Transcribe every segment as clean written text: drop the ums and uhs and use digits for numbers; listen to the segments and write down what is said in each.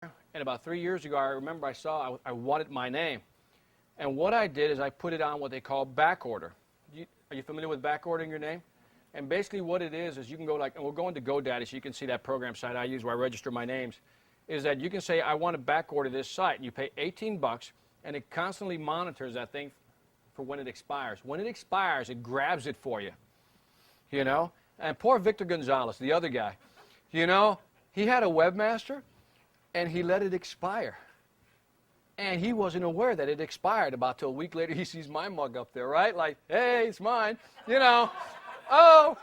and about 3 years ago, I remember I wanted my name. And what I did is I put it on what they call back order. Are you familiar with back ordering your name? And basically what it is you can go and we'll go into GoDaddy so you can see that program site I use where I register my names, is that you can say, I want to back order this site. And you pay 18 bucks, and it constantly monitors that thing for when it expires. When it expires, it grabs it for you. You know? And poor Victor Gonzalez, the other guy, you know, he had a webmaster, and he let it expire. And he wasn't aware that it expired. About till a week later, he sees my mug up there, right? Like, hey, it's mine, you know. Oh,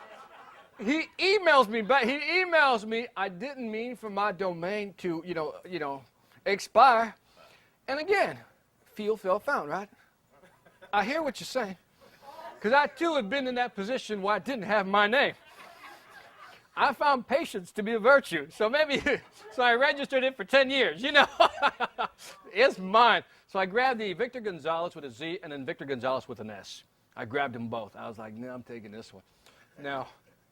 he emails me back. He emails me, I didn't mean for my domain to, expire. And again, feel, found, right? I hear what you're saying. Because I, too, have been in that position where I didn't have my name. I found patience to be a virtue. So so I registered it for 10 years, you know. It's mine. So I grabbed the Victor Gonzalez with a Z and then Victor Gonzalez with an S. I grabbed them both. I was like, no, I'm taking this one. Now,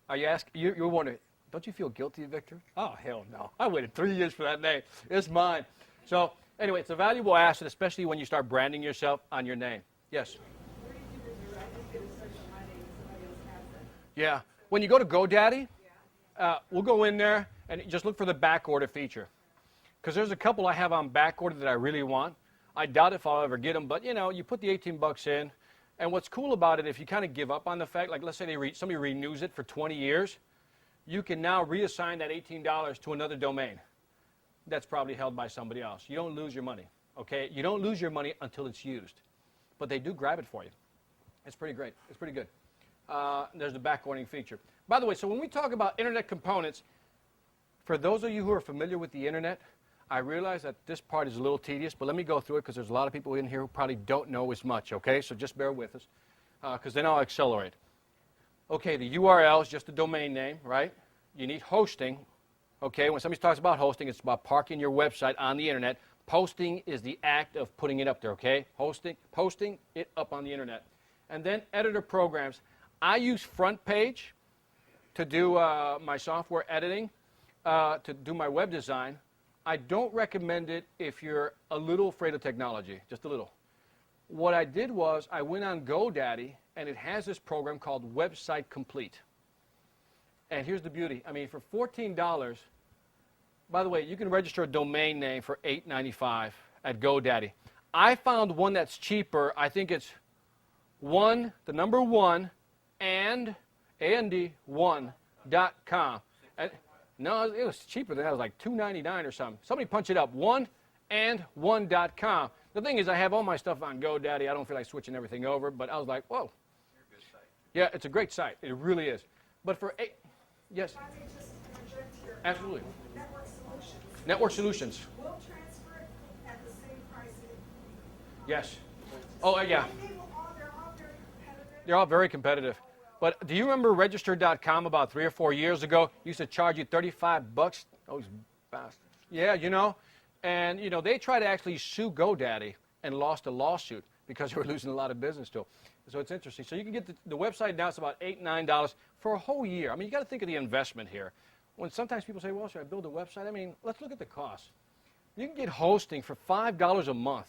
are you asking, you're wondering, don't you feel guilty, Victor? Oh, hell no. I waited 3 years for that name. It's mine. So anyway, it's a valuable asset, especially when you start branding yourself on your name. Yes? Where do you keep it? I didn't get a search on my name and somebody else has it. Yeah. When you go to GoDaddy, we'll go in there and just look for the back order feature. Because there's a couple I have on back order that I really want. I doubt if I'll ever get them, but you put the 18 bucks in. And what's cool about it, if you kind of give up on the fact, like let's say somebody renews it for 20 years, you can now reassign that $18 to another domain that's probably held by somebody else. You don't lose your money, okay? You don't lose your money until it's used. But they do grab it for you. It's pretty great. It's pretty good. There's the back ordering feature. By the way, so when we talk about internet components, for those of you who are familiar with the internet, I realize that this part is a little tedious, but let me go through it because there's a lot of people in here who probably don't know as much, okay? So just bear with us because then I'll accelerate. Okay, the URL is just a domain name, right? You need hosting, okay? When somebody talks about hosting, it's about parking your website on the internet. Posting is the act of putting it up there, okay? Posting it up on the internet. And then editor programs. I use Front Page to do my software editing, to do my web design. I don't recommend it if you're a little afraid of technology, just a little. What I did was I went on GoDaddy, and it has this program called Website Complete. And here's the beauty. I mean, for $14, by the way, you can register a domain name for $8.95 at GoDaddy. I found one that's cheaper. I think it's the number one, and one.com. No, it was cheaper than that. It was like $2.99 or something. Somebody punch it up, one.com. The thing is, I have all my stuff on GoDaddy. I don't feel like switching everything over, but I was like, whoa. Yeah, it's a great site. It really is. But for yes. If I may just interject here. Absolutely. Network Solutions. Network Solutions. Will transfer it at the same price. Yes. Oh, yeah. They're all very competitive. They're all very competitive. But do you remember register.com about 3 or 4 years ago? Used to charge you 35 bucks. Those bastards. Yeah, And, they tried to actually sue GoDaddy and lost a lawsuit because they were losing a lot of business to them. So it's interesting. So you can get the website now. It's about $8, $9 for a whole year. I mean, you got to think of the investment here. When sometimes people say, well, should I build a website? I mean, let's look at the cost. You can get hosting for $5 a month.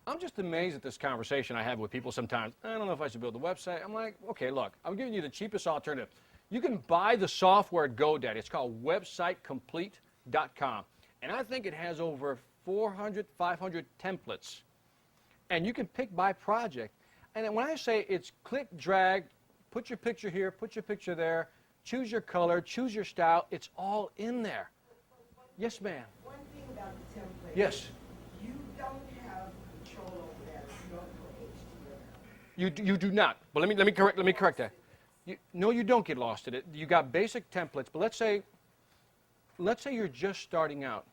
I'm just amazed at this conversation I have with people sometimes. I don't know if I should build a website. I'm like, okay, look, I'm giving you the cheapest alternative. You can buy the software at GoDaddy. It's called websitecomplete.com. And I think it has over 400, 500 templates. And you can pick by project. And then when I say it's click, drag, put your picture here, put your picture there, choose your color, choose your style, it's all in there. Yes, ma'am. One thing about the template. Yes. You don't have control over that. You don't go HTML. You do not. But let me correct that. No, you don't get lost in it. You got basic templates. But let's say you're just starting out.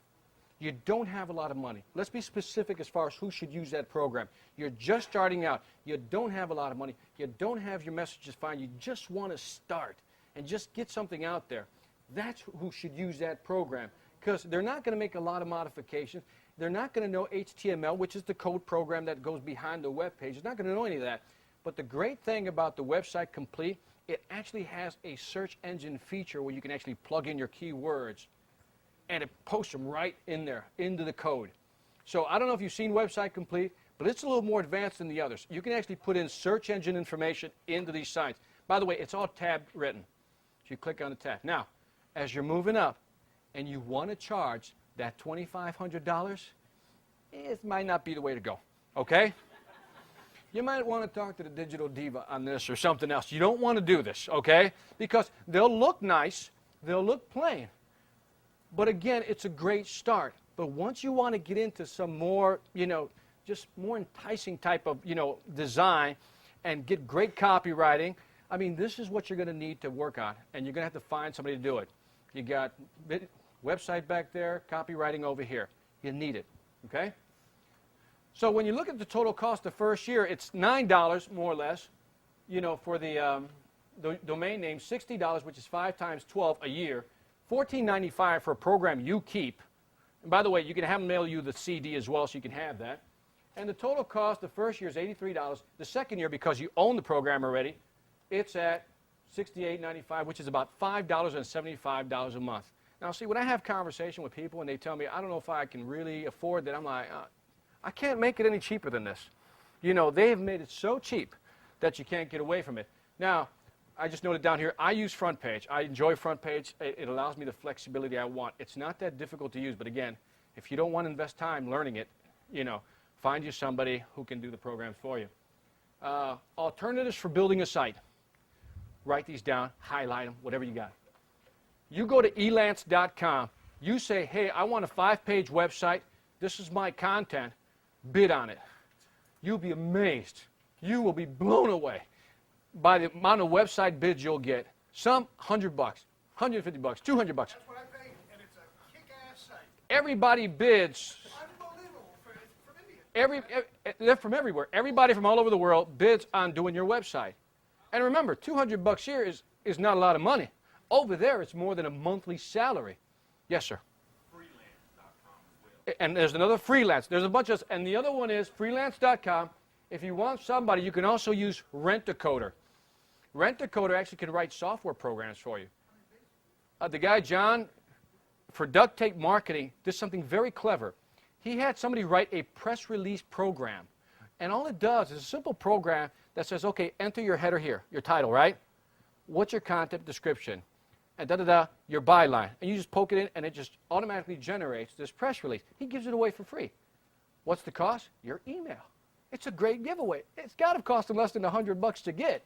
You don't have a lot of money. Let's be specific as far as who should use that program. You're just starting out. You don't have a lot of money. You don't have your messages fine. You just want to start and just get something out there. That's who should use that program because they're not going to make a lot of modifications. They're not going to know HTML, which is the code program that goes behind the web page. They're not going to know any of that. But the great thing about the Website Complete, it actually has a search engine feature where you can actually plug in your keywords and it posts them right in there, into the code. So I don't know if you've seen Website Complete, but it's a little more advanced than the others. You can actually put in search engine information into these sites. By the way, it's all tab written. So you click on the tab. Now, as you're moving up and you want to charge that $2,500, it might not be the way to go, okay? You might want to talk to the digital diva on this or something else. You don't want to do this, okay? Because they'll look nice, they'll look plain. But again, it's a great start. But once you want to get into some more, just more enticing type of, design and get great copywriting, I mean, this is what you're going to need to work on. And you're going to have to find somebody to do it. You got website back there, copywriting over here. You need it, okay? So when you look at the total cost the first year, it's $9 more or less, for the domain name, $60, which is 5 times 12 a year, $14.95 for a program you keep. And by the way, you can have them mail you the CD as well, so you can have that. And the total cost the first year is $83. The second year, because you own the program already, it's at $68.95, which is about $5.75 a month. Now, see, when I have conversation with people and they tell me, I don't know if I can really afford that, I'm like, I can't make it any cheaper than this. They have made it so cheap that you can't get away from it. Now, I just noted down here, I use Front Page. I enjoy Front Page. It allows me the flexibility I want. It's not that difficult to use, but again, if you don't want to invest time learning it, find you somebody who can do the programs for you. Alternatives for building a site. Write these down, highlight them, whatever you got. You go to elance.com. You say, hey, I want a 5-page website. This is my content. Bid on it. You'll be amazed. You will be blown away by the amount of website bids you'll get. Some $100, $150, $200. That's what I paid, and it's a kick-ass site. Everybody bids. Unbelievable. From India. They're from everywhere. Everybody from all over the world bids on doing your website. And remember, $200 here is not a lot of money. Over there, it's more than a monthly salary. Yes, sir. And there's another freelance. There's a bunch of, and the other one is freelance.com. If you want somebody, you can also use Rent-A-Coder. Rent-A-Coder actually can write software programs for you. The guy, John, for duct tape marketing, did something very clever. He had somebody write a press release program. And all it does is a simple program that says, okay, enter your header here, your title, right? What's your content description? And your byline. And you just poke it in, and it just automatically generates this press release. He gives it away for free. What's the cost? Your email. It's a great giveaway. It's got to cost them less than $100 to get.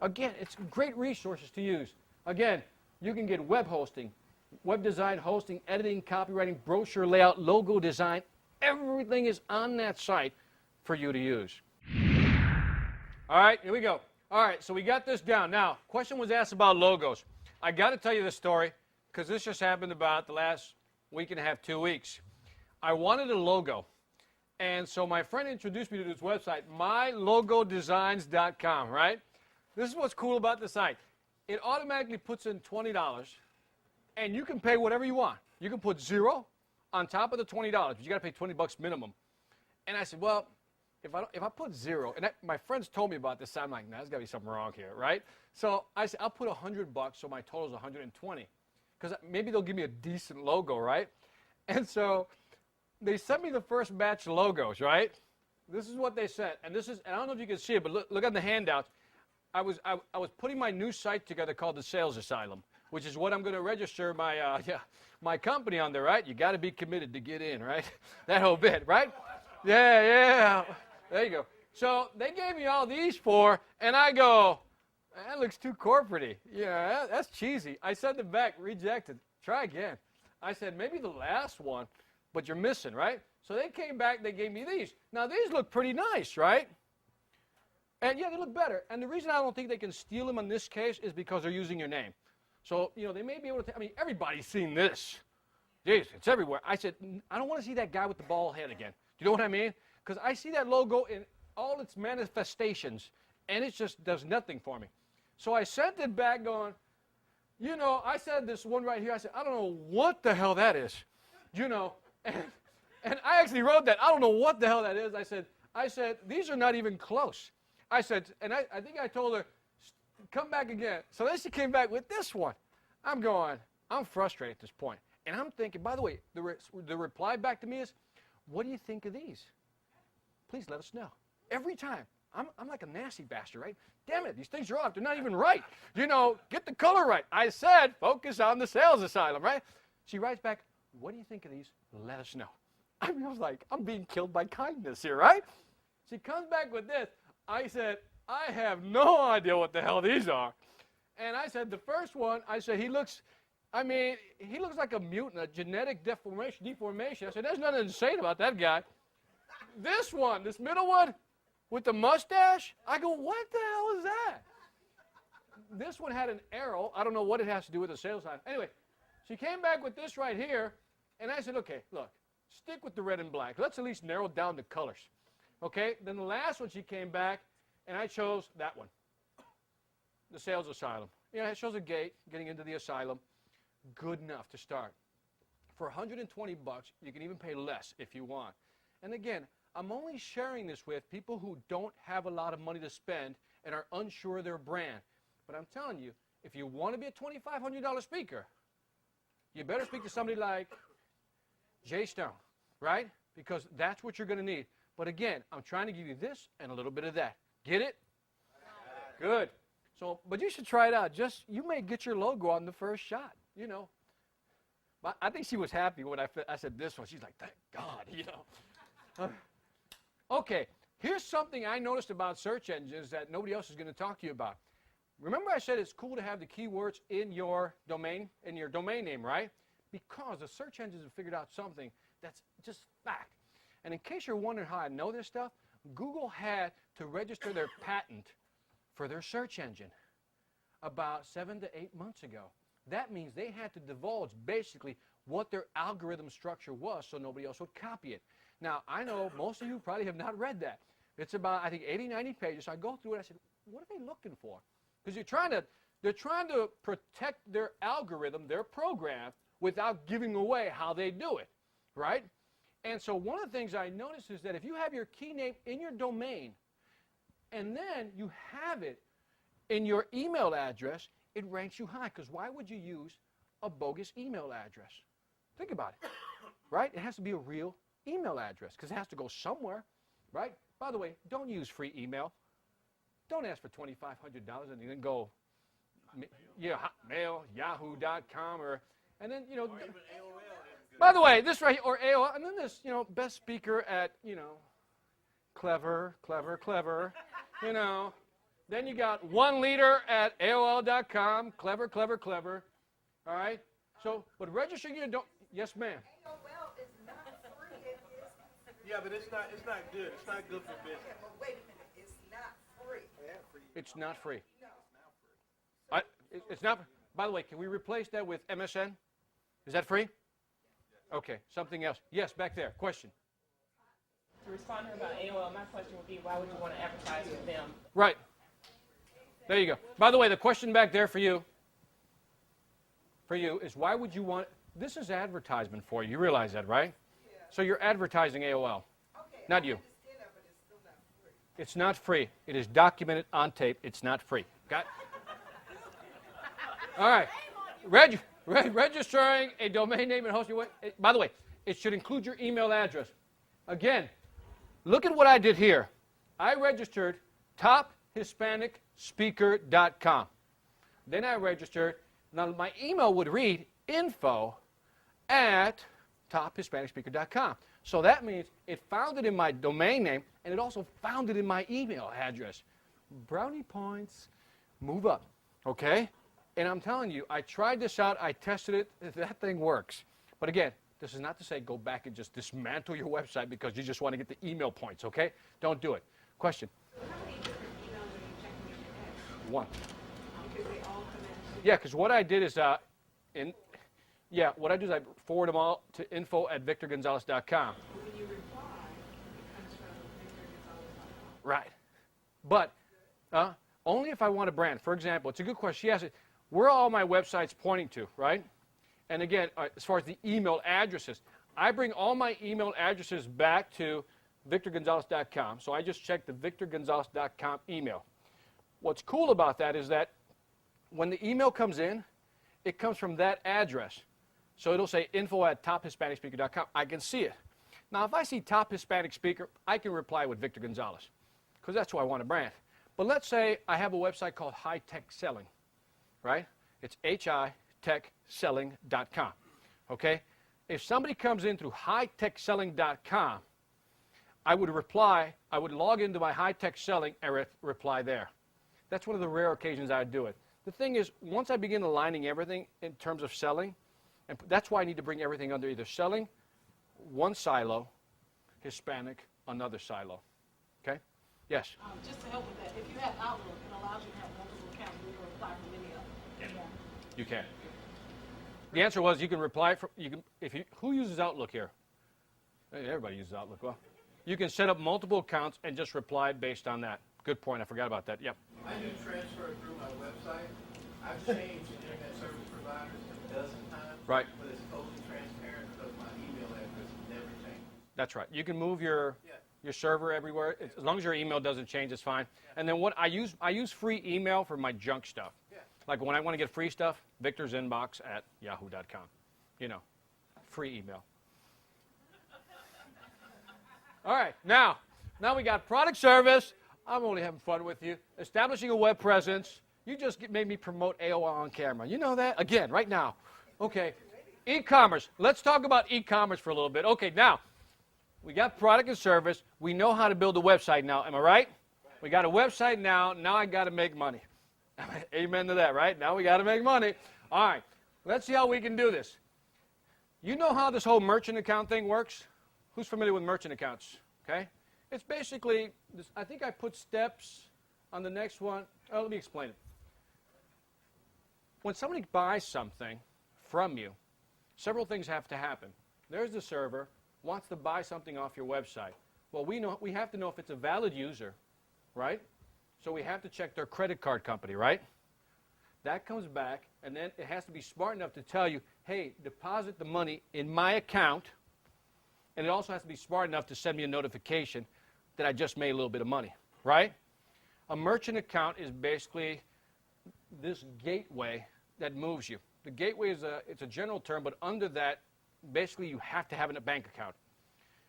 Again, it's great resources to use. Again, you can get web hosting, web design, hosting, editing, copywriting, brochure layout, logo design. Everything is on that site for you to use. All right, here we go. All right, so we got this down. Now, question was asked about logos. I got to tell you this story because this just happened about the last week and a half, 2 weeks. I wanted a logo. And so my friend introduced me to this website, mylogodesigns.com, right? This is what's cool about the site. It automatically puts in $20, and you can pay whatever you want. You can put 0 on top of the $20, but you got to pay $20 minimum. And I said, well, if I put 0, and my friends told me about this, I'm like, nah, there's got to be something wrong here, right? So I said, I'll put $100, so my total is 120, because maybe they'll give me a decent logo, right? And so they sent me the first batch of logos, right? This is what they sent, and I don't know if you can see it, but look at the handouts. I was putting my new site together called the Sales Asylum, which is what I'm going to register my company on there, right? You got to be committed to get in, right? That whole bit, right? Yeah. There you go. So they gave me all these and I go, that looks too corporate-y. Yeah, that's cheesy. I sent them back, rejected. Try again. I said, maybe the last one, but you're missing, right? So they came back, they gave me these. Now, these look pretty nice, right? And yeah, they look better. And the reason I don't think they can steal them in this case is because they're using your name. So, they may be able to, everybody's seen this. Jeez, it's everywhere. I said, I don't want to see that guy with the bald head again. Do you know what I mean? Because I see that logo in all its manifestations, and it just does nothing for me. So I sent it back going, I said this one right here, I said, I don't know what the hell that is. And I actually wrote that. I don't know what the hell that is. I said, these are not even close. I said, and I think I told her, come back again. So then she came back with this one. I'm frustrated at this point. And I'm thinking, by the way, the reply back to me is, what do you think of these? Please let us know. Every time. I'm like a nasty bastard, right? Damn it, these things are off. They're not even right. You know, get the color right. I said, focus on the sales asylum, right? She writes back, what do you think of these? Let us know. I was like, I'm being killed by kindness here, right? She comes back with this. I said, I have no idea what the hell these are. And I said, the first one, I said, he looks like a mutant, a genetic deformation. I said, there's nothing insane about that guy. This one, this middle one, with the mustache, I go, what the hell is that? This one had an arrow. I don't know what it has to do with the sales side. Anyway, she came back with this right here, and I said, okay, look, stick with the red and black. Let's at least narrow down the colors. Okay, then the last one she came back, and I chose that one, the sales asylum. You know, it shows a gate getting into the asylum. Good enough to start. For 120 bucks, you can even pay less if you want. And again, I'm only sharing this with people who don't have a lot of money to spend and are unsure of their brand. But I'm telling you, if you want to be a $2,500 speaker, you better speak to somebody like Jay Stone, right? Because that's what you're going to need. But again, I'm trying to give you this and a little bit of that. Get it? Good. So, but you should try it out. Just, you may get your logo on the first shot, you know. But I think she was happy when I said this one. She's like, thank God, you know. Okay, here's something I noticed about search engines that nobody else is going to talk to you about. Remember I said it's cool to have the keywords in your domain name, right? Because the search engines have figured out something that's just fact. And in case you're wondering how I know this stuff, Google had to register their patent for their search engine about 7 to 8 months ago. That means they had to divulge basically what their algorithm structure was so nobody else would copy it. Now, I know most of you probably have not read that. It's about, I think, 80, 90 pages. So I go through it. I said, what are they looking for? Because they're trying to protect their algorithm, their program, without giving away how they do it, right? And so one of the things I noticed is that if you have your key name in your domain, and then you have it in your email address, it ranks you high. Because why would you use a bogus email address? Think about it, right? It has to be a real email address because it has to go somewhere, right? By the way, don't use free email. Don't ask for $2,500 and then go, yeah, Hotmail, Yahoo.com, and then, you know. By the way, this right here, or AOL, and then this, you know, best speaker at, you know, clever, you know. Then you got 1 liter at AOL.com, clever. All right? So, but registering you don't, yes, ma'am. AOL is not free. It is. Yeah, but it's not good. It's not good for business. Yeah, but wait a minute. It's not free. It's not free. No. It's not. By the way, can we replace that with MSN? Is that free? Okay, something else. Yes, back there. Question. To respond to her about AOL, my question would be, why would you want to advertise with them? Right. There you go. By the way, the question back there for you is why would you want, this is advertisement for you. You realize that, right? Yeah. So you're advertising AOL. Okay. Not you. I understand that, but it's still not free. It's not free. It is documented on tape. It's not free. Got? All right. Registering a domain name and hosting. By the way, it should include your email address. Again, look at what I did here. I registered tophispanicspeaker.com. Then I registered. Now my email would read info@tophispanicspeaker.com. So that means it found it in my domain name, and it also found it in my email address. Brownie points, move up, okay? And I'm telling you, I tried this out, I tested it, that thing works. But again, this is not to say go back and just dismantle your website because you just want to get the email points, okay? Don't do it. Question? So how many different emails are you checking in your head? One. Because they all come in. Yeah, because what I did is, what I do is I forward them all to info@victorgonzalez.com. When you reply, it comes from victorgonzalez.com. Right. But only if I want a brand. For example, it's a good question. She asked it, where are all my websites pointing to, right? And again, as far as the email addresses, I bring all my email addresses back to victorgonzalez.com. So I just check the victorgonzalez.com email. What's cool about that is that when the email comes in, it comes from that address. So it'll say info@tophispanicspeaker.com. I can see it. Now, if I see Top Hispanic Speaker, I can reply with Victor Gonzalez, because that's who I want to brand. But let's say I have a website called High Tech Selling, right? It's hitechselling.com, okay? If somebody comes in through hightechselling.com, I would log into my High Tech Selling and reply there. That's one of the rare occasions I do it. The thing is, once I begin aligning everything in terms of selling, and that's why I need to bring everything under either selling, one silo, Hispanic, another silo. Okay? Yes? Just to help with that, if you have Outlook, it allows you to have multiple accounts. You can apply for many of them. You can. The answer was you can reply from, who uses Outlook here? Hey, everybody uses Outlook. Well, you can set up multiple accounts and just reply based on that. Good point. I forgot about that. Yep. I do transfer through my website. I've changed internet service providers a dozen times. Right. But it's totally transparent because my email address never changes. That's right. You can move your server everywhere. As long as your email doesn't change, it's fine. And then what I use free email for my junk stuff. Like when I want to get free stuff, Victor's inbox at yahoo.com. You know, free email. All right, now we got product service. I'm only having fun with you. Establishing a web presence. You just made me promote AOL on camera. You know that? Again, right now. Okay, e-commerce. Let's talk about e-commerce for a little bit. Okay, now, we got product and service. We know how to build a website now. Am I right? We got a website now. Now I got to make money. Amen to that, right? Now we got to make money. All right, let's see how we can do this. You know how this whole merchant account thing works? Who's familiar with merchant accounts? Okay? It's basically, I think I put steps on the next one. Oh, let me explain it. When somebody buys something from you, several things have to happen. There's the server, wants to buy something off your website. Well, we have to know if it's a valid user, right? So we have to check their credit card company, right? That comes back, and then it has to be smart enough to tell you, hey, deposit the money in my account, and it also has to be smart enough to send me a notification that I just made a little bit of money, right? A merchant account is basically this gateway that moves you. The gateway it's a general term, but under that, basically you have to have a bank account.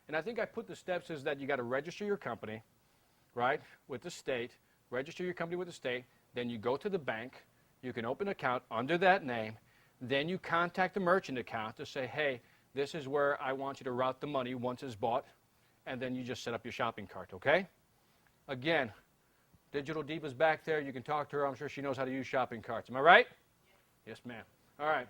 And I think I put the steps is that you got to register your company, right, with the state, register your company with the state, then you go to the bank, you can open an account under that name, then you contact the merchant account to say, hey, this is where I want you to route the money once it's bought, and then you just set up your shopping cart, okay? Again, Digital Diva's back there. You can talk to her. I'm sure she knows how to use shopping carts. Am I right? Yes, ma'am. All right.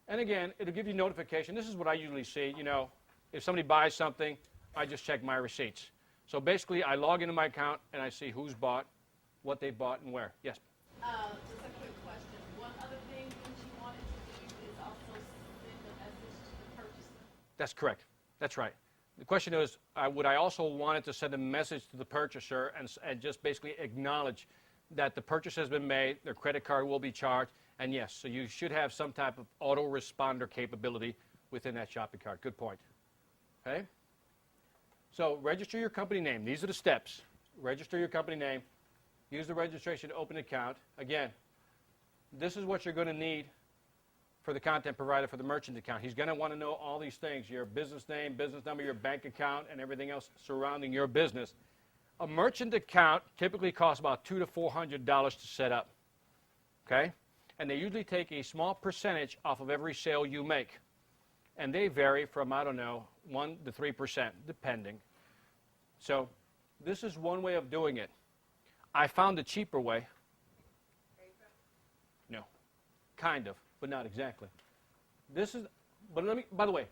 And again, it'll give you notification. This is what I usually see. You know, if somebody buys something, I just check my receipts. So basically, I log into my account, and I see who's bought, what they bought, and where. Yes? Just a quick question. One other thing that you wanted to do is also send a message to the purchaser. That's correct. That's right. The question is, would I also want it to send a message to the purchaser and just basically acknowledge that the purchase has been made, their credit card will be charged, and yes, so you should have some type of autoresponder capability within that shopping cart. Good point. Okay? So register your company name. These are the steps. Register your company name. Use the registration to open an account. Again, this is what you're going to need for the content provider for the merchant account. He's going to want to know all these things, your business name, business number, your bank account, and everything else surrounding your business. A merchant account typically costs about $200 to $400 to set up, okay? And they usually take a small percentage off of every sale you make. And they vary from, I don't know, 1% to 3%, depending. So this is one way of doing it. I found a cheaper way. No, kind of, but not exactly. By the way,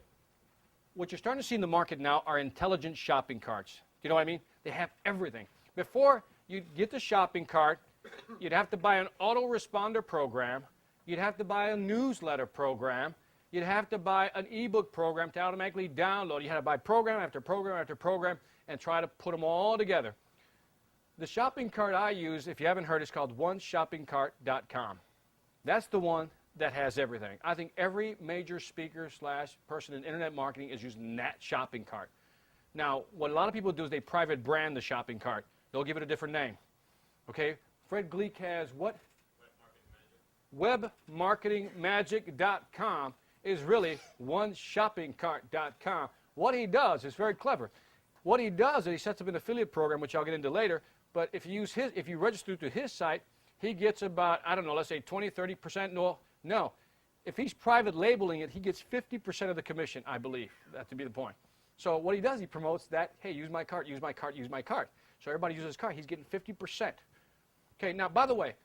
what you're starting to see in the market now are intelligent shopping carts. Do you know what I mean? They have everything. Before you'd get the shopping cart, you'd have to buy an autoresponder program, you'd have to buy a newsletter program, you'd have to buy an ebook program to automatically download. You had to buy program after program after program and try to put them all together. The shopping cart I use, if you haven't heard, is called oneshoppingcart.com. That's the one that has everything. I think every major speaker / person in internet marketing is using that shopping cart. Now, what a lot of people do is they private brand the shopping cart. They'll give it a different name. Okay? Fred Gleek has what? Webmarketingmagic.com is really oneshoppingcart.com. What he does is very clever. What he does is he sets up an affiliate program, which I'll get into later, but if you register through his site, he gets about, I don't know, let's say 20, 30%. No. If he's private labeling it, he gets 50% of the commission, I believe. That to be the point. So what he does, he promotes that, hey, use my cart, use my cart, use my cart. So everybody uses his cart. He's getting 50%. Okay, now, by the way,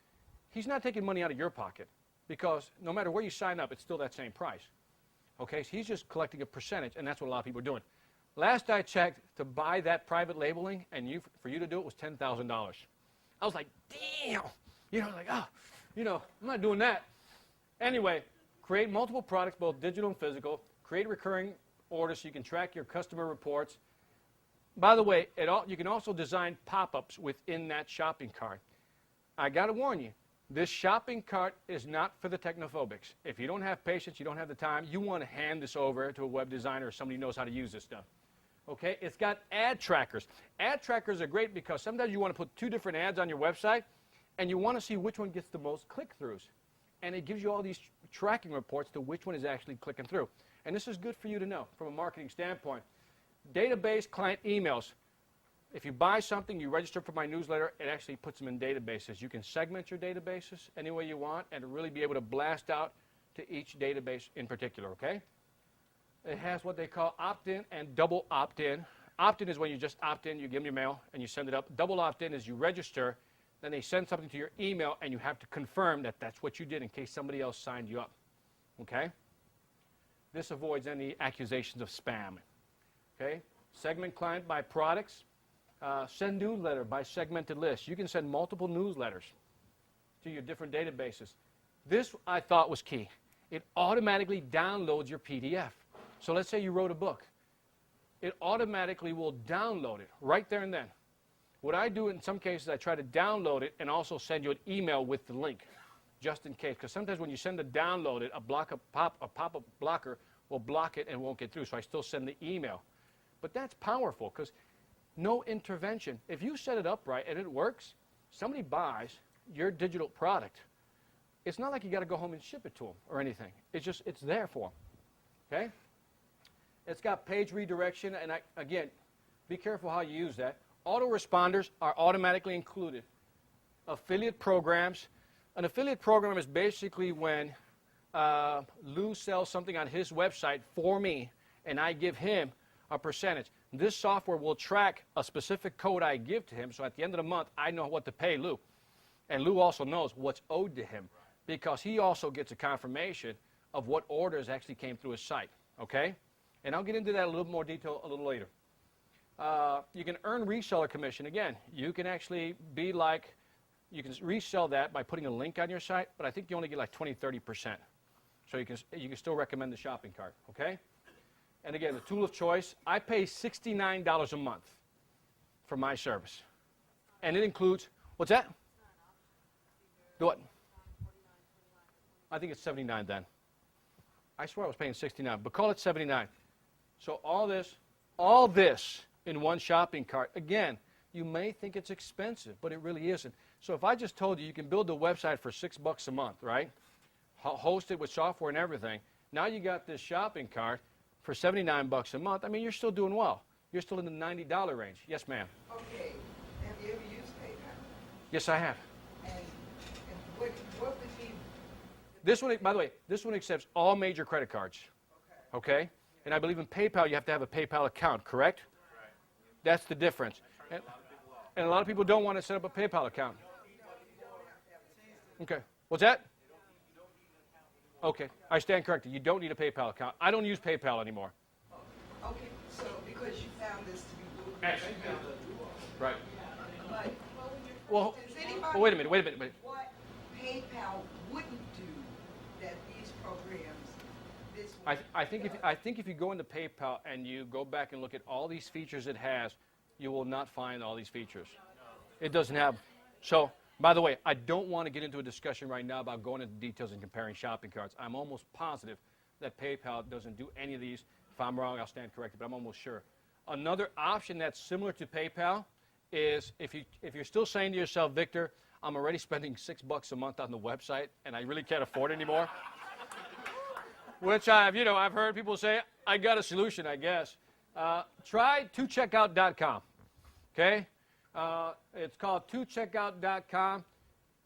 he's not taking money out of your pocket because no matter where you sign up, it's still that same price. Okay, so he's just collecting a percentage, and that's what a lot of people are doing. Last I checked, to buy that private labeling and for you to do it was $10,000. I was like, damn. I'm not doing that. Anyway, create multiple products, both digital and physical. Create recurring orders so you can track your customer reports. By the way, you can also design pop-ups within that shopping cart. I got to warn you, this shopping cart is not for the technophobics. If you don't have patience, you don't have the time, you want to hand this over to a web designer or somebody who knows how to use this stuff. Okay, it's got ad trackers. Ad trackers are great because sometimes you want to put 2 different ads on your website and you want to see which one gets the most click-throughs. And it gives you all these tracking reports to which one is actually clicking through. And this is good for you to know from a marketing standpoint. Database client emails. If you buy something, you register for my newsletter, it actually puts them in databases. You can segment your databases any way you want and really be able to blast out to each database in particular, okay? It has what they call opt-in and double opt-in. Opt-in is when you just opt in, you give them your mail, and you send it up. Double opt-in is you register, then they send something to your email, and you have to confirm that that's what you did in case somebody else signed you up, okay? This avoids any accusations of spam, okay? Segment client by products. Send newsletter by segmented list. You can send multiple newsletters to your different databases. This, I thought, was key. It automatically downloads your PDF. So let's say you wrote a book. It automatically will download it right there and then. What I do in some cases, I try to download it and also send you an email with the link, just in case. Because sometimes when you send a download it, a pop-up blocker will block it and won't get through. So I still send the email. But that's powerful because no intervention. If you set it up right and it works, somebody buys your digital product. It's not like you got to go home and ship it to them or anything. It's there for them. Okay? It's got page redirection, and again, be careful how you use that. Autoresponders are automatically included. Affiliate programs. An affiliate program is basically when Lou sells something on his website for me, and I give him a percentage. This software will track a specific code I give to him, so at the end of the month, I know what to pay Lou. And Lou also knows what's owed to him because he also gets a confirmation of what orders actually came through his site, okay? And I'll get into that in a little more detail a little later. You can earn reseller commission. Again, you can actually be like, you can resell that by putting a link on your site, but I think you only get like 20, 30%. So you can still recommend the shopping cart, okay? And again, the tool of choice, I pay $69 a month for my service. And it includes, what's that? Do what? I think it's 79 then. I swear I was paying 69, but call it 79. So all this in one shopping cart. Again, you may think it's expensive, but it really isn't. So if I just told you you can build a website for $6 a month, right? Host it with software and everything. Now you got this shopping cart for $79 a month. I mean, you're still doing well. You're still in the $90 range. Yes, ma'am. Okay, have you ever used PayPal? Yes, I have. And what would be? This one, by the way, this one accepts all major credit cards. Okay? And I believe in PayPal, you have to have a PayPal account, correct? Right. That's the difference. And a lot of people don't want to set up a PayPal account. Okay. What's that? Okay. I stand corrected. You don't need a PayPal account. I don't use PayPal anymore. Okay, so because you found this to be good. Actually, right. But Well, does anybody wait a minute. what PayPal wouldn't do that these programs this way? I think if you go into PayPal and you go back and look at all these features it has, you will not find all these features. It doesn't have. So, by the way, I don't want to get into a discussion right now about going into details and comparing shopping carts. I'm almost positive that PayPal doesn't do any of these. If I'm wrong, I'll stand corrected, but I'm almost sure. Another option that's similar to PayPal is if you're still saying to yourself, Victor, I'm already spending $6 a month on the website and I really can't afford it anymore. which I've heard people say, I got a solution, I guess. Try tocheckout.com. Okay? It's called tocheckout.com.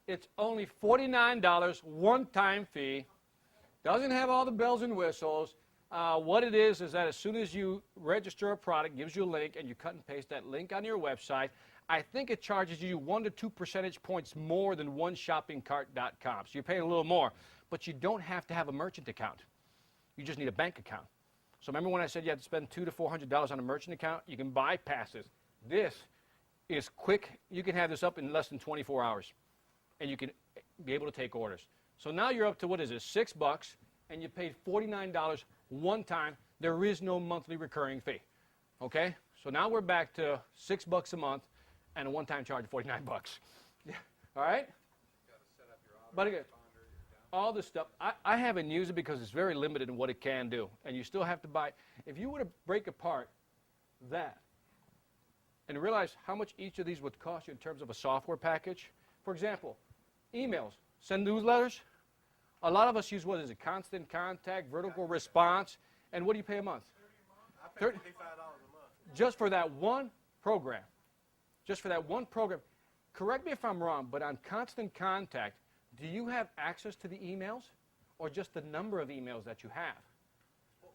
It's only $49, one-time fee. Doesn't have all the bells and whistles. What it is that as soon as you register a product, it gives you a link, and you cut and paste that link on your website. I think it charges you 1 to 2 percentage points more than oneshoppingcart.com. So you're paying a little more. But you don't have to have a merchant account. You just need a bank account. So remember when I said you had to spend $200 to $400 on a merchant account? You can bypass this. This is quick. You can have this up in less than 24 hours. And you can be able to take orders. So now you're up to, what is it, $6, and you paid $49 one time. There is no monthly recurring fee. Okay? So now we're back to $6 a month and a one-time charge of $49. Yeah. All right? But again, all this stuff, I haven't used it because it's very limited in what it can do. And you still have to buy. If you were to break apart that and realize how much each of these would cost you in terms of a software package. For example, emails, send newsletters. A lot of us use, what is it, Constant Contact, Vertical Response. And what do you pay a month? I pay $55 a month. Just for that one program. Just for that one program. Correct me if I'm wrong, but on Constant Contact, do you have access to the emails or just the number of emails that you have?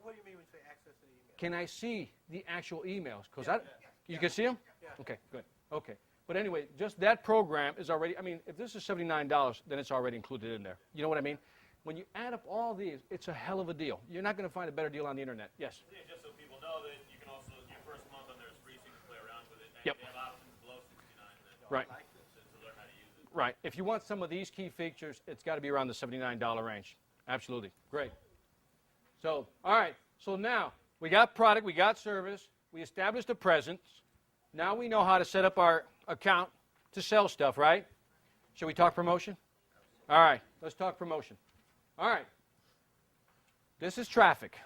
What do you mean when you say access to the email? Can I see the actual emails? Because you can see them? Yeah. Okay, good. Okay. But anyway, just that program is already, if this is $79, then it's already included in there. You know what I mean? When you add up all these, it's a hell of a deal. You're not going to find a better deal on the internet. Yes? Yeah, just so people know that you can also, your first month on there is free, so you can play around with it. And Yep. they have options below 69 that Right. like this to learn how to use it. Right. If you want some of these key features, it's got to be around the $79 range. Absolutely. Great. So, all right. So now, we got product, we got service, we established a presence. Now we know how to set up our account to sell stuff, right? Should we talk promotion? All right. Let's talk promotion. All right. This is traffic.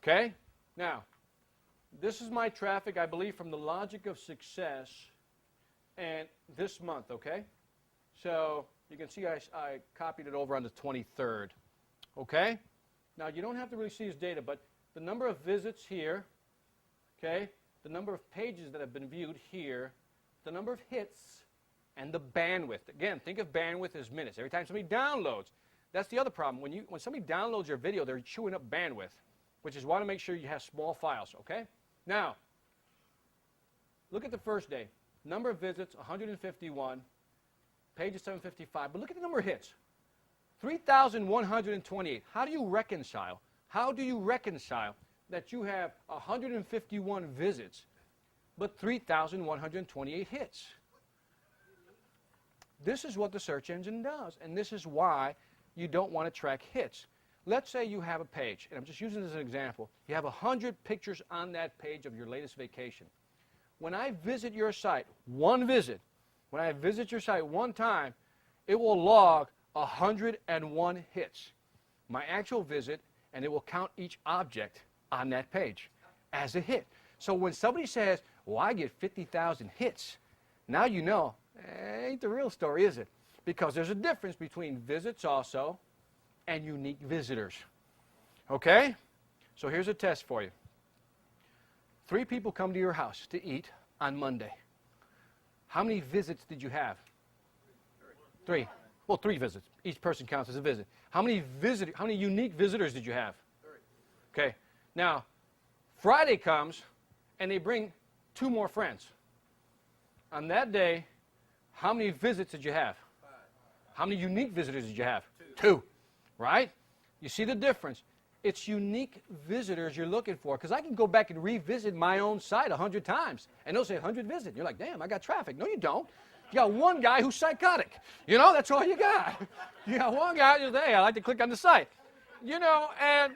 Okay? Now, this is my traffic, I believe, from the Logic of Success and this month, okay? So you can see I copied it over on the 23rd, okay? Now, you don't have to really see this data, but the number of visits here, okay, the number of pages that have been viewed here, the number of hits, and the bandwidth. Again, think of bandwidth as minutes. Every time somebody downloads, that's the other problem. When somebody downloads your video, they're chewing up bandwidth, which is why to make sure you have small files, okay? Now, look at the first day. Number of visits, 151. Pages, 755. But look at the number of hits. 3,128. How do you reconcile? How do you reconcile that you have 151 visits, but 3,128 hits? This is what the search engine does, and this is why you don't want to track hits. Let's say you have a page, and I'm just using this as an example. You have 100 pictures on that page of your latest vacation. When I visit your site, one visit, when I visit your site one time, it will log 101 hits, my actual visit, and it will count each object on that page as a hit. So when somebody says, well, I get 50,000 hits, now you know, ain't the real story, is it? Because there's a difference between visits also and unique visitors. Okay? So here's a test for you. 3 people come to your house to eat on Monday. How many visits did you have? 3. Well, 3 visits. Each person counts as a visit. How many unique visitors did you have? 3. Okay. Now, Friday comes, and they bring 2 more friends. On that day, how many visits did you have? 5. How many unique visitors did you have? 2. Right? You see the difference? It's unique visitors you're looking for, because I can go back and revisit my own site 100 times, and they'll say 100 visits. You're like, damn, I got traffic. No, you don't. You got one guy who's psychotic. You know, that's all you got. You got one guy who's, hey, I like to click on the site. You know, and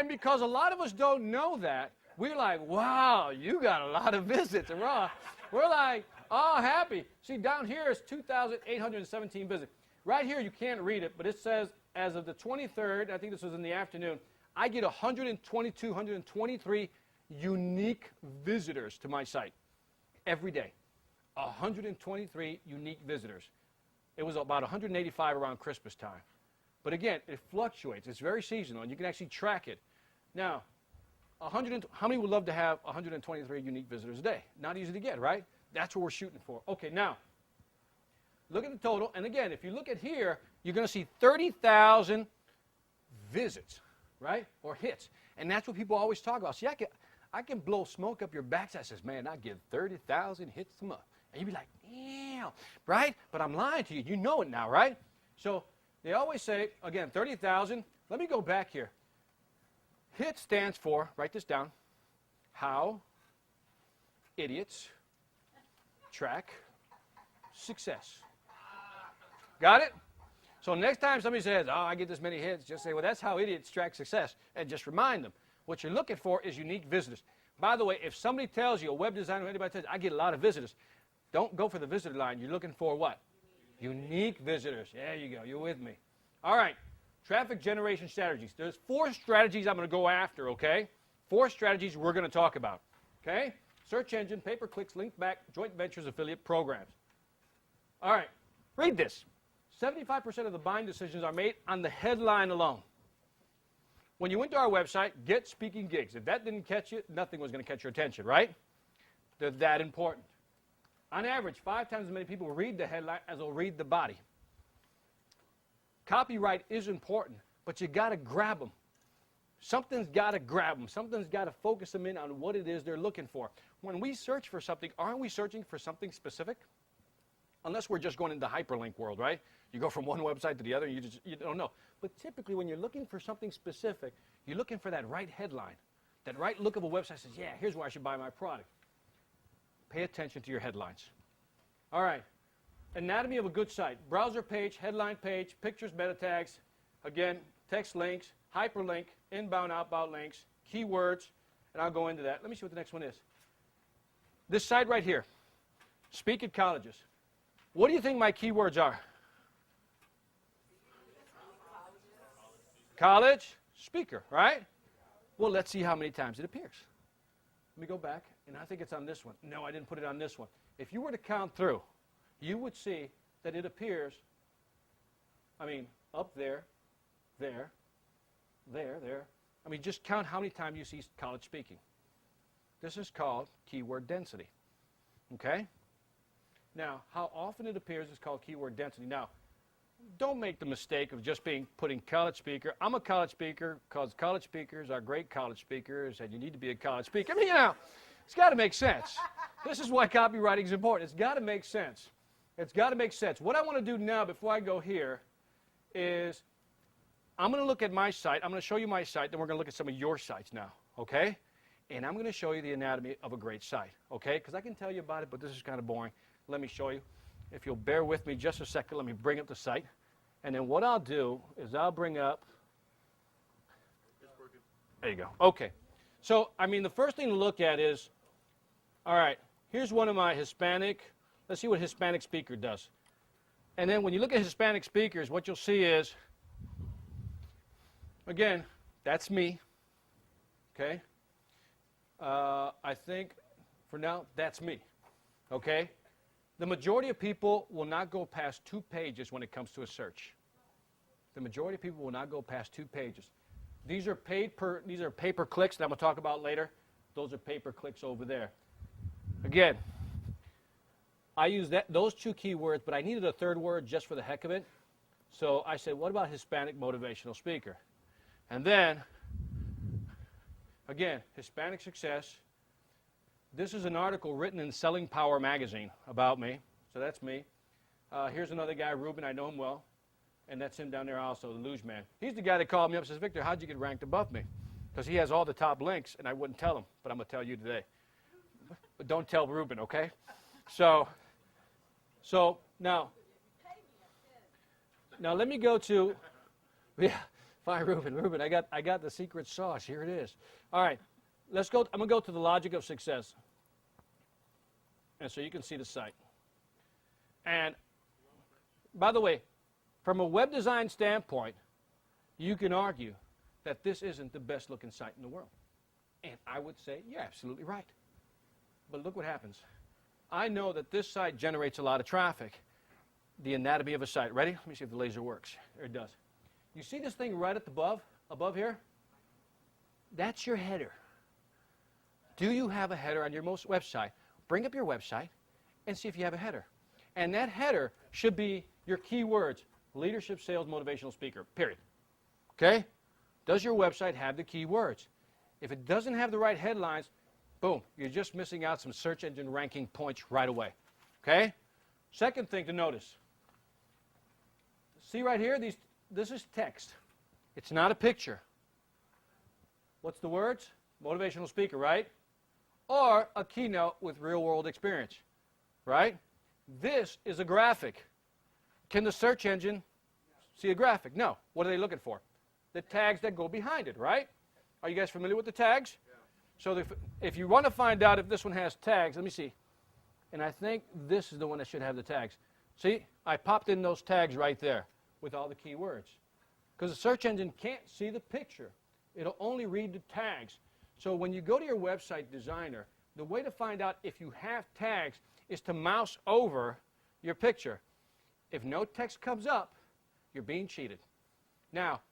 because a lot of us don't know that, we're like, wow, you got a lot of visits. And we're like, oh, happy. See, down here is 2,817 visits. Right here, you can't read it, but it says, as of the 23rd, I think this was in the afternoon, I get 122, 123 unique visitors to my site every day. 123 unique visitors. It was about 185 around Christmas time. But again, it fluctuates. It's very seasonal, and you can actually track it. Now, how many would love to have 123 unique visitors a day? Not easy to get, right? That's what we're shooting for. Okay, now, look at the total. And again, if you look at here, you're going to see 30,000 visits, right? Or hits. And that's what people always talk about. See, I can blow smoke up your backside. Says, man, I get 30,000 hits a month. And you'd be like, yeah, right? But I'm lying to you. You know it now, right? So they always say, again, 30,000. Let me go back here. HIT stands for, write this down, how idiots track success. Got it? So next time somebody says, oh, I get this many hits, just say, well, that's how idiots track success. And just remind them, what you're looking for is unique visitors. By the way, if somebody tells you, a web designer or anybody tells you, I get a lot of visitors, don't go for the visitor line. You're looking for what? Unique visitors. There you go. You're with me. All right. Traffic generation strategies. There's 4 strategies I'm going to go after, okay? 4 strategies we're going to talk about, okay? Search engine, pay-per-clicks, link back, joint ventures, affiliate programs. All right. Read this. 75% of the buying decisions are made on the headline alone. When you went to our website, get speaking gigs. If that didn't catch you, nothing was going to catch your attention, right? They're that important. On average, 5 times as many people read the headline as will read the body. Copyright is important, but you got to grab them. Something's got to grab them. Something's got to focus them in on what it is they're looking for. When we search for something, aren't we searching for something specific? Unless we're just going into the hyperlink world, right? You go from one website to the other, and you don't know. But typically, when you're looking for something specific, you're looking for that right headline, that right look of a website says, yeah, here's where I should buy my product. Pay attention to your headlines. All right. Anatomy of a good site. Browser page, headline page, pictures, meta tags, again, text links, hyperlink, inbound, outbound links, keywords, and I'll go into that. Let me see what the next one is. This site right here, speak at colleges. What do you think my keywords are? College, speaker, right? Well, let's see how many times it appears. Let me go back, and I think it's on this one. No, I didn't put it on this one. If you were to count through, you would see that it appears, up there, there, there. Just count how many times you see college speaking. This is called keyword density. Okay? Now, how often it appears is called keyword density. Now, don't make the mistake of just putting college speaker. I'm a college speaker because college speakers are great college speakers, and you need to be a college speaker. It's got to make sense. This is why copywriting is important. It's got to make sense. It's got to make sense. What I want to do now before I go here is I'm going to look at my site. I'm going to show you my site. Then we're going to look at some of your sites now, okay? And I'm going to show you the anatomy of a great site, okay? Because I can tell you about it, but this is kind of boring. Let me show you. If you'll bear with me just a second, let me bring up the site. And then what I'll do is I'll bring up. There you go. Okay. So, the first thing to look at is, all right, here's one of my Hispanic. Let's see what Hispanic speaker does. And then when you look at Hispanic speakers, what you'll see is, again, that's me. Okay? I think for now, that's me. Okay? The majority of people will not go past 2 pages when it comes to a search. The majority of people will not go past 2 pages. These are pay-per-clicks that I'm going to talk about later. Those are pay-per-clicks over there. Again, I use those 2 keywords, but I needed a 3rd word just for the heck of it. So I said, what about Hispanic motivational speaker? And then, again, Hispanic success. This is an article written in Selling Power magazine about me. So that's me. Here's another guy, Ruben. I know him well. And that's him down there also, the luge man. He's the guy that called me up and says, Victor, how'd you get ranked above me? Because he has all the top links, and I wouldn't tell him, but I'm going to tell you today. But don't tell Ruben, okay? So now let me go to, fine, Ruben, I got the secret sauce. Here it is. All right, let's go. I'm going to go to the logic of success. And so you can see the site. And by the way, from a web design standpoint, you can argue that this isn't the best looking site in the world. And I would say, you're absolutely right. But look what happens. I know that this site generates a lot of traffic. The anatomy of a site. Ready? Let me see if the laser works. There it does. You see this thing right at the above here? That's your header. Do you have a header on your most website? Bring up your website and see if you have a header. And that header should be your keywords: leadership, sales, motivational speaker, period. Okay? Does your website have the keywords? If it doesn't have the right headlines, boom, you're just missing out some search engine ranking points right away. Okay? Second thing to notice. See right here, this is text. It's not a picture. What's the words? Motivational speaker, right? Or a keynote with real-world experience, right? This is a graphic. Can the search engine see a graphic? No. What are they looking for? The tags that go behind it, right? Are you guys familiar with the tags? Yeah. So if you want to find out if this one has tags, let me see. And I think this is the one that should have the tags. See, I popped in those tags right there with all the keywords. Because the search engine can't see the picture. It'll only read the tags. So when you go to your website designer, the way to find out if you have tags is to mouse over your picture. If no text comes up, you're being cheated. Now,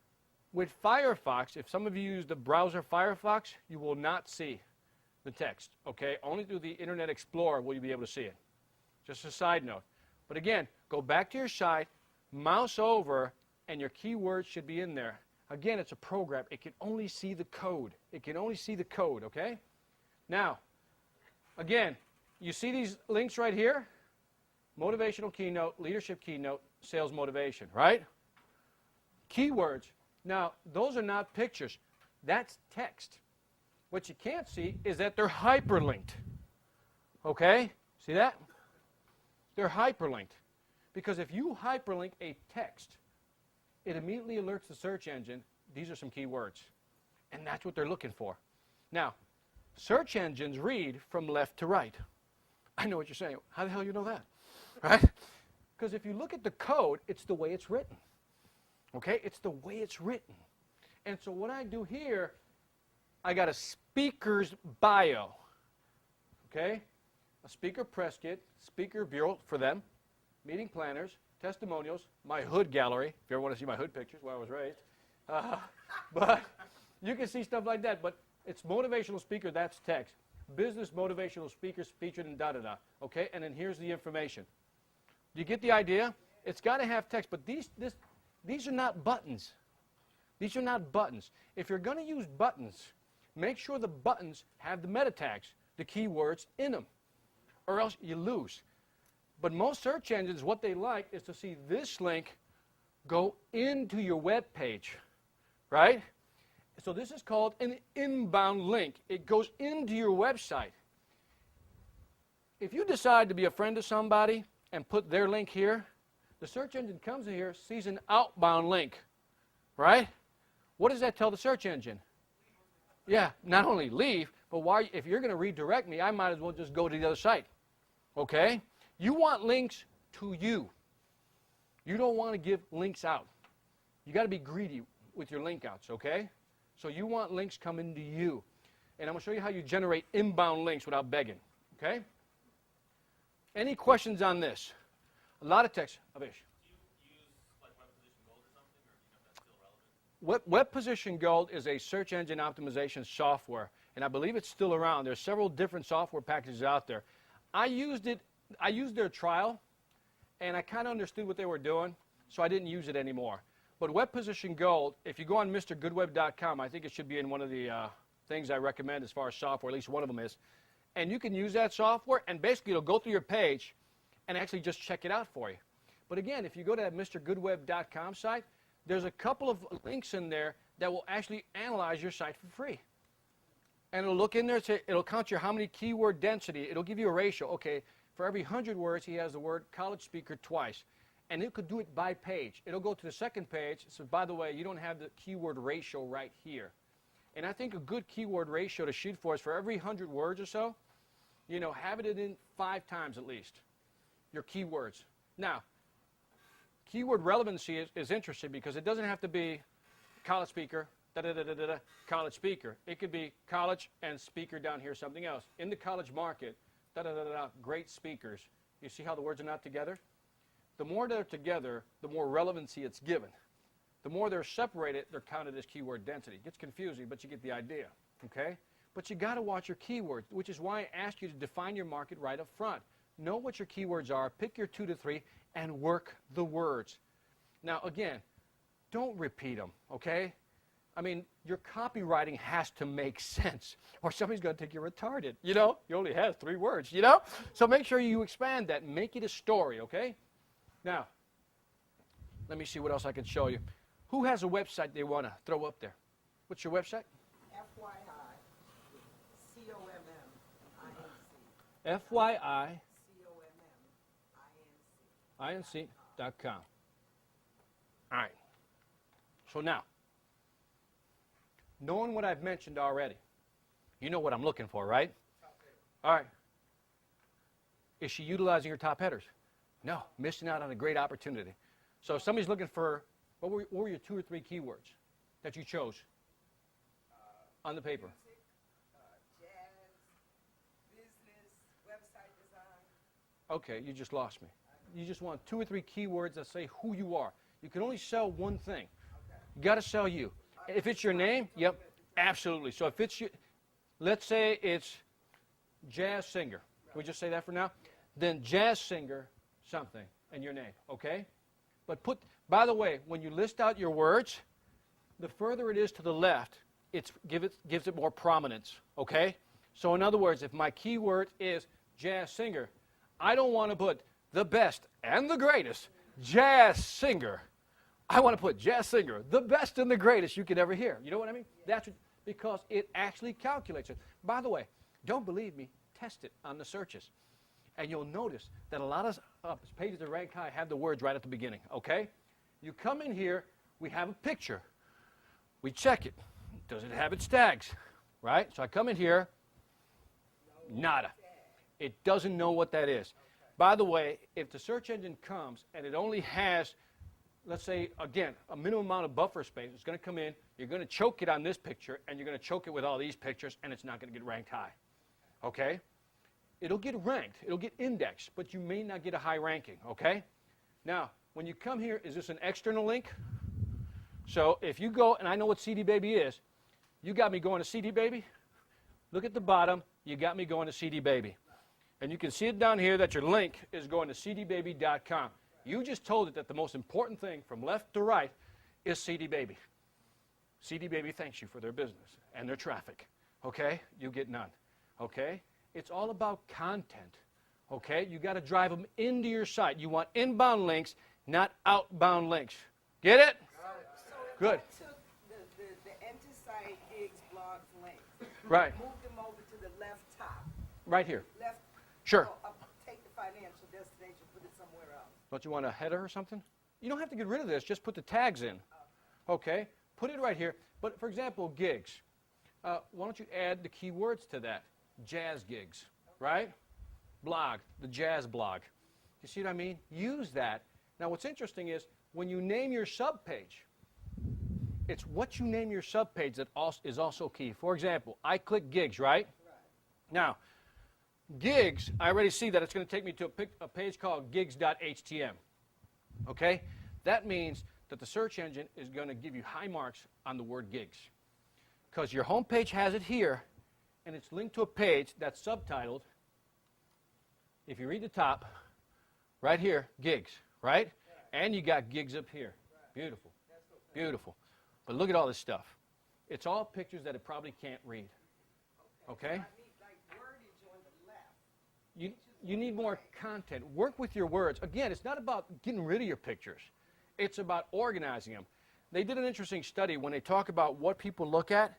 with Firefox, if some of you use the browser Firefox, you will not see the text, okay? Only through the Internet Explorer will you be able to see it. Just a side note. But again, go back to your site, mouse over, and your keywords should be in there. Again, it's a program. It can only see the code. It can only see the code, okay? Now, again, you see these links right here? Motivational keynote, leadership keynote, sales motivation, right? Keywords. Now, those are not pictures. That's text. What you can't see is that they're hyperlinked. Okay? See that? They're hyperlinked. Because if you hyperlink a text, it immediately alerts the search engine, these are some keywords. And that's what they're looking for. Now, search engines read from left to right. I know what you're saying. How the hell you know that? Right? Because if you look at the code, it's the way it's written. Okay? It's the way it's written. And so what I do here, I got a speaker's bio. Okay? A speaker press kit, speaker bureau for them, meeting planners, testimonials, my hood gallery, if you ever want to see my hood pictures where I was raised. But you can see stuff like that. But it's motivational speaker, that's text. Business motivational speakers featured in da-da-da. Okay? And then here's the information. Do you get the idea? It's got to have text, but these are not buttons. These are not buttons. If you're going to use buttons, make sure the buttons have the meta tags, the keywords in them, or else you lose. But most search engines, what they like is to see this link go into your web page, right? So this is called an inbound link. It goes into your website. If you decide to be a friend of somebody and put their link here, the search engine comes in here, sees an outbound link, right? What does that tell the search engine? Yeah, not only leave, but why? If you're going to redirect me, I might as well just go to the other site, okay? You want links to you. You don't want to give links out. You got to be greedy with your link outs, okay? So you want links coming to you. And I'm going to show you how you generate inbound links without begging, okay? Any questions on this? A lot of text. Avish. Do you use like web position gold or something, or do you know if that's still relevant? Web Position Gold is a search engine optimization software, and I believe it's still around. There's several different software packages out there. I used their trial, and I kind of understood what they were doing, so I didn't use it anymore. But Web Position Gold, if you go on MrGoodWeb.com, I think it should be in one of the things I recommend as far as software, at least one of them is. And you can use that software, and basically it'll go through your page and actually just check it out for you. But again, if you go to that MrGoodWeb.com site, there's a couple of links in there that will actually analyze your site for free. And it'll look in there, it'll count your how many keyword density, it'll give you a ratio. Okay, for every 100 words, he has the word college speaker twice. And it could do it by page. It'll go to the second page. So by the way, you don't have the keyword ratio right here. And I think a good keyword ratio to shoot for is for every 100 words or so, you know, have it in 5 times at least, your keywords. Now, keyword relevancy is interesting because it doesn't have to be college speaker, da-da-da-da-da, college speaker. It could be college and speaker down here, something else. In the college market, da-da-da-da-da, great speakers. You see how the words are not together? The more they're together, the more relevancy it's given. The more they're separated, they're counted as keyword density. It gets confusing, but you get the idea, okay? But you got to watch your keywords, which is why I asked you to define your market right up front. Know what your keywords are, pick your 2 to 3, and work the words. Now, again, don't repeat them, okay? I mean, your copywriting has to make sense, or somebody's going to think you're retarded. You know, you only have 3 words, you know? So make sure you expand that, make it a story, okay? Now, let me see what else I can show you. Who has a website they want to throw up there? What's your website? FYI, COMMINC. FYI. COMMINC. inc.com. All right. So now, knowing what I've mentioned already, you know what I'm looking for, right? All right. Is she utilizing her top headers? No, missing out on a great opportunity. So if somebody's looking for, what were your 2 or 3 keywords that you chose on the paper? Music, jazz, business, website design. Okay, you just lost me. You just want 2 or 3 keywords that say who you are. You can only sell one thing. You got to sell you. If it's your name, yep, absolutely. So if it's your, let's say it's jazz singer. Can we just say that for now? Then jazz singer something and your name, okay? But by the way, when you list out your words, the further it is to the left, gives it more prominence, okay? So in other words, if my keyword is jazz singer, I don't want to put the best and the greatest jazz singer. I want to put jazz singer, the best and the greatest you could ever hear. You know what I mean? That's because it actually calculates it. By the way, don't believe me, test it on the searches. And you'll notice that a lot of pages that rank high have the words right at the beginning, okay? You come in here, we have a picture. We check it. Does it have its tags, right? So I come in here, nada. It doesn't know what that is. By the way, if the search engine comes and it only has, let's say, again, a minimum amount of buffer space, it's going to come in, you're going to choke it on this picture, and you're going to choke it with all these pictures, and it's not going to get ranked high, okay? It'll get ranked, it'll get indexed, but you may not get a high ranking, okay? Now, when you come here, is this an external link? So if you go, and I know what CD Baby is, you got me going to CD Baby. Look at the bottom, you got me going to CD Baby. And you can see it down here that your link is going to cdbaby.com. You just told it that the most important thing from left to right is CD Baby. CD Baby thanks you for their business and their traffic, okay? You get none, okay? It's all about content, okay? You got to drive them into your site. You want inbound links, not outbound links. Get it? So if Good. I took the anti-site gigs blogs link, Right, moved them over to the left top, right here. left, Sure. take the financial destination, put it somewhere else. Don't you want a header or something? You don't have to get rid of this. Just put the tags in, okay? Put it right here. But, for example, gigs. Why don't you add the keywords to that? Jazz gigs, right? Blog, the jazz blog. You see what I mean? Use that. Now, what's interesting is when you name your subpage, it's what you name your subpage that is also key. For example, I click gigs, right? Now, gigs, I already see that it's going to take me to a page called gigs.htm. Okay? That means that the search engine is going to give you high marks on the word gigs. Because your home page has it here, and it's linked to a page that's subtitled, if you read the top, right here, gigs, right? And you got gigs up here. Beautiful. Beautiful. But look at all this stuff. It's all pictures that it probably can't read. Okay? I need like wordage on the left. You need more content. Work with your words. Again, it's not about getting rid of your pictures. It's about organizing them. They did an interesting study when they talk about what people look at,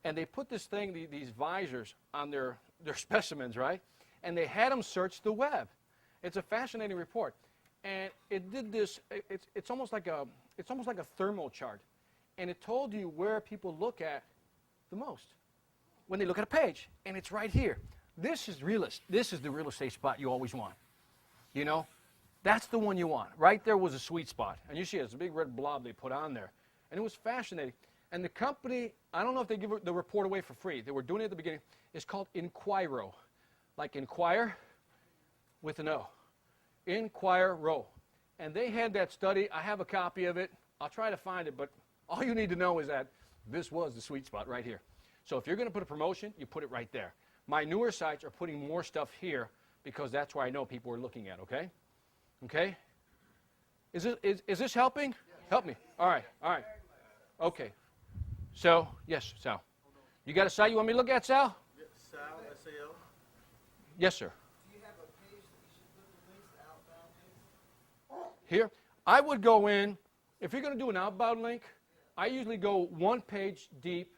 and they put this thing, these visors on their specimens, right? And they had them search the web. It's a fascinating report. And it did this, it's almost like a thermal chart. And it told you where people look at the most when they look at a page. And it's right here. This is the real estate spot you always want. You know? That's the one you want. Right there was a sweet spot. And you see it's a big red blob they put on there. And it was fascinating. And the company, I don't know if they give the report away for free. They were doing it at the beginning. It's called Inquiro. Like inquire with an O. Inquiro. And they had that study. I have a copy of it. I'll try to find it, but all you need to know is that this was the sweet spot right here. So if you're going to put a promotion, you put it right there. My newer sites are putting more stuff here because that's where I know people are looking at, okay? Okay? Is this helping? Help me. All right, all right. Okay. So, yes, Sal. You got a site you want me to look at, Sal? Sal, S-A-L. Yes, sir. Do you have a page that you should put the links, the outbound links? Here, I would go in, if you're going to do an outbound link, I usually go one page deep